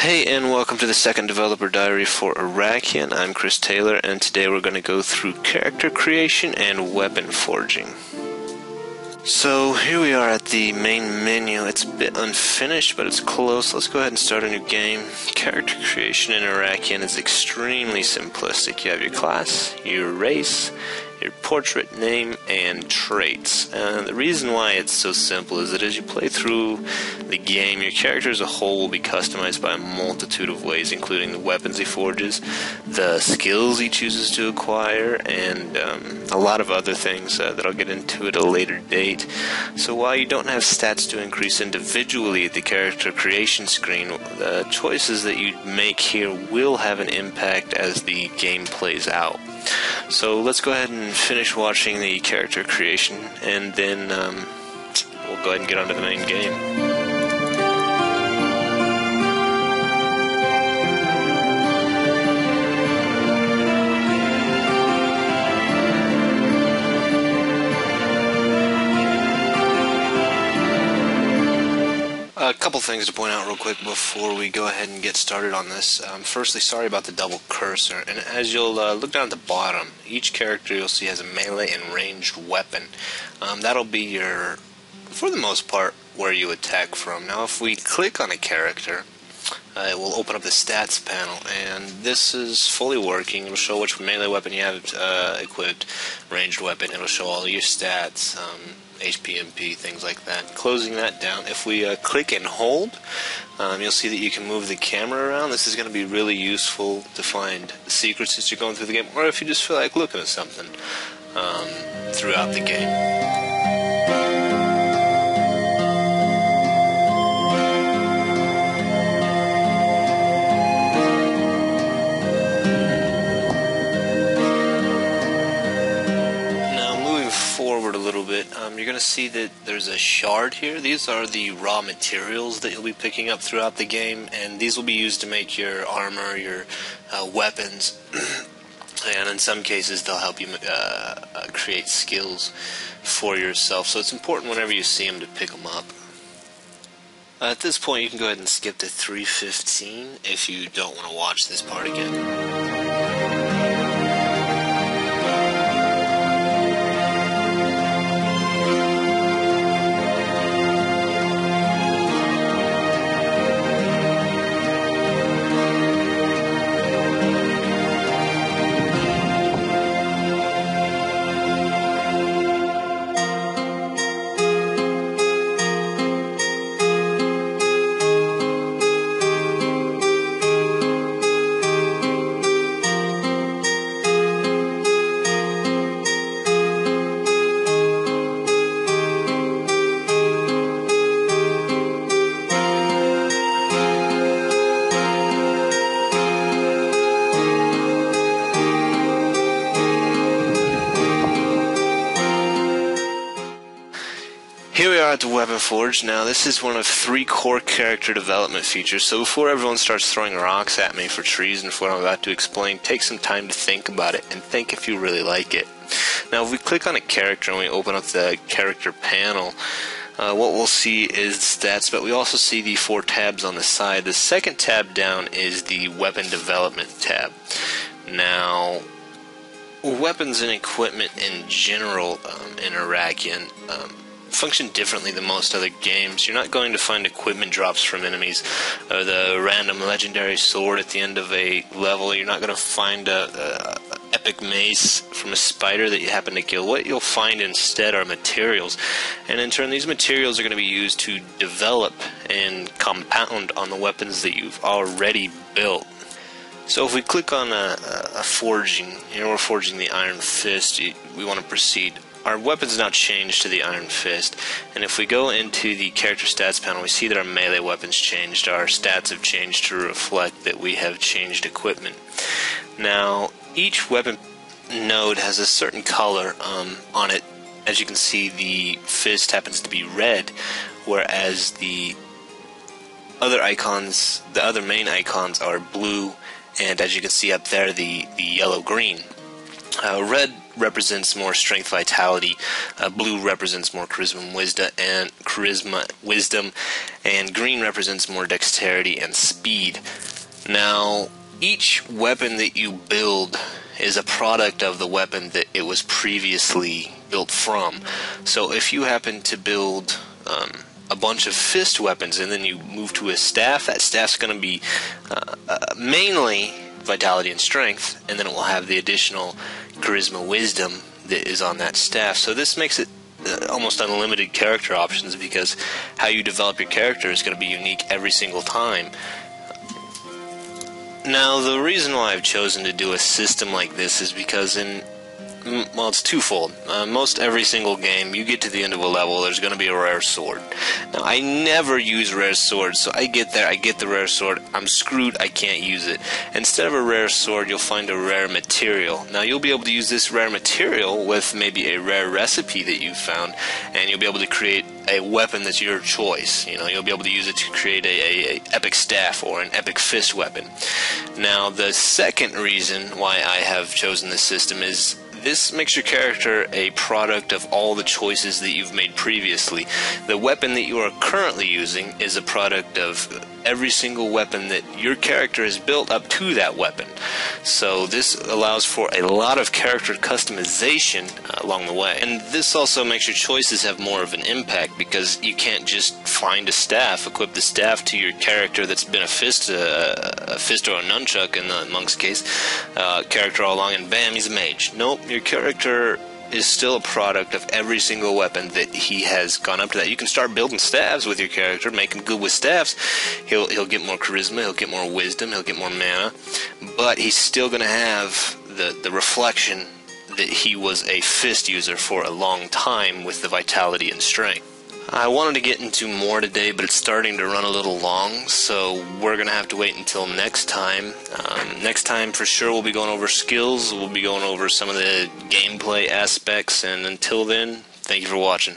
Hey, and welcome to the second developer diary for Arakion. I'm Chris Taylor, and today we're going to go through character creation and weapon forging. So here we are at the main menu. It's a bit unfinished, but it's close. Let's go ahead and start a new game. Character creation in Arakion is extremely simplistic. You have your class, your race, your portrait, name, and traits. And the reason why it's so simple is that as you play through the game, your character as a whole will be customized by a multitude of ways, including the weapons he forges, the skills he chooses to acquire, and a lot of other things that I'll get into at a later date. So while you don't have stats to increase individually at the character creation screen, the choices that you make here will have an impact as the game plays out. So let's go ahead and finish watching the character creation, and then we'll go ahead and get on to the main game. A couple things to point out real quick before we go ahead and get started on this. Firstly, sorry about the double cursor. And as you'll look down at the bottom, each character you'll see has a melee and ranged weapon. That'll be your, for the most part, where you attack from. Now, if we click on a character, it will open up the stats panel, and this is fully working. It'll show which melee weapon you have equipped, ranged weapon. It'll show all your stats, HP, MP, things like that. Closing that down, if we click and hold, you'll see that you can move the camera around. This is going to be really useful to find secrets as you're going through the game, or if you just feel like looking at something throughout the game. Forward a little bit, you're going to see that there's a shard here. These are the raw materials that you'll be picking up throughout the game, and these will be used to make your armor, your weapons, and in some cases they'll help you create skills for yourself. So it's important whenever you see them to pick them up. At this point, you can go ahead and skip to 3:15 if you don't want to watch this part again. Here we are at the Weapon Forge. Now, this is one of 3 core character development features, so before everyone starts throwing rocks at me for treason for what I'm about to explain, take some time to think about it, and think if you really like it. Now, if we click on a character and we open up the character panel, what we'll see is stats, but we also see the 4 tabs on the side. The second tab down is the Weapon Development tab. Now, weapons and equipment in general in Arakion function differently than most other games. You're not going to find equipment drops from enemies, or the random legendary sword at the end of a level. You're not going to find a epic mace from a spider that you happen to kill. What you'll find instead are materials, and in turn these materials are going to be used to develop and compound on the weapons that you've already built. So if we click on a forging, here we're forging the Iron Fist, we want to proceed. Our weapons now changed to the Iron Fist, and if we go into the character stats panel, we see that our melee weapons changed. Our stats have changed to reflect that we have changed equipment. Now, each weapon node has a certain color on it. As you can see, the fist happens to be red, whereas the other icons, the other main icons, are blue, and as you can see up there, the yellow-green. Red represents more strength, vitality. Blue represents more charisma, wisdom, and green represents more dexterity and speed. Now, each weapon that you build is a product of the weapon that it was previously built from. So if you happen to build a bunch of fist weapons and then you move to a staff, that staff's going to be mainly vitality and strength, and then it will have the additional charisma, wisdom that is on that staff. So this makes it almost unlimited character options, because how you develop your character is going to be unique every single time. Now, the reason why I've chosen to do a system like this is because well, it's twofold. Most every single game, you get to the end of a level, there's going to be a rare sword. Now, I never use rare swords, so I get there, I get the rare sword, I'm screwed, I can't use it. Instead of a rare sword, you'll find a rare material. Now, you'll be able to use this rare material with maybe a rare recipe that you found, and you'll be able to create a weapon that's your choice. You know, you'll be able to use it to create a epic staff or an epic fist weapon. Now, the second reason why I have chosen this system is this makes your character a product of all the choices that you've made previously. The weapon that you are currently using is a product of every single weapon that your character has built up to that weapon. So this allows for a lot of character customization along the way. And this also makes your choices have more of an impact, because you can't just find a staff, equip the staff to your character that's been a fist or a nunchuck in the monk's case, character all along, and bam, he's a mage. Nope, your character is still a product of every single weapon that he has gone up to that. You can start building staffs with your character, make him good with staffs. He'll get more charisma, he'll get more wisdom, he'll get more mana, but he's still going to have the reflection that he was a fist user for a long time with the vitality and strength. I wanted to get into more today, but it's starting to run a little long, so we're going to have to wait until next time. Next time, for sure, we'll be going over skills, we'll be going over some of the gameplay aspects, and until then, thank you for watching.